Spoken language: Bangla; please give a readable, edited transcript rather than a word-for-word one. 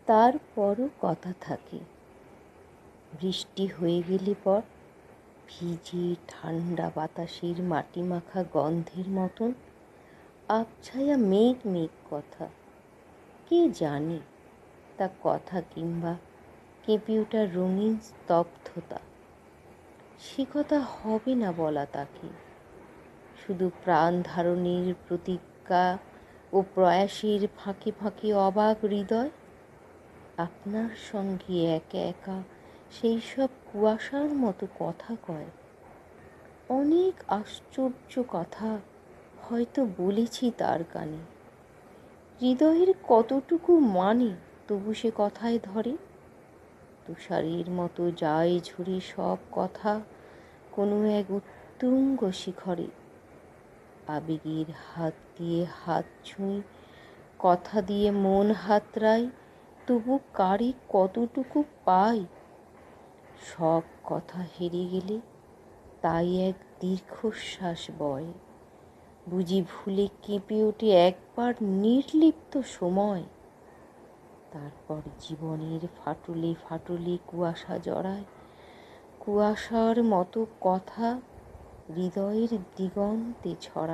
তারপরও কথা থাকে। বৃষ্টি হয়ে গেলে পর ভিজে ঠান্ডা বাতাসের মাটি মাখা গন্ধের মতন আবছায়া মেঘ মেঘ কথা। কে জানে তা কথা কিংবা কেঁপে ওঠা রঙিন স্তব্ধতা। সে কথা হবে না বলা তাকে। শুধু প্রাণ ধারণের প্রতিজ্ঞা ও প্রয়াসের ফাঁকে ফাঁকে অবাক হৃদয় আপনার সঙ্গে একা একা সেই সব কুয়াশার মতো কথা কয়। অনেক আশ্চর্য কথা হয়তো বলেছি তার কানে। হৃদয়ের কতটুকু মানে তবু সে কথায় ধরে। তুষারের মতো যায় ঝরে সব কথা কোনো এক উত্তুঙ্গ শিখরে। আবেগের হাত দিয়ে হাত ছুঁই, কথা দিয়ে মন হাতড়াই, তবু কারে কতটুকু পাই। সব কথা হেরে গেলে তাই এক দীর্ঘশ্বাস বয়। বুঝি ভুলে কেঁপে ওঠে একবার নির্লিপ্ত সময়। তারপর জীবনের ফাটলে ফাটলে কুয়াশা জড়ায়। কুয়াশার মতো কথা হৃদয়ের দিগন্তে ছড়ায়।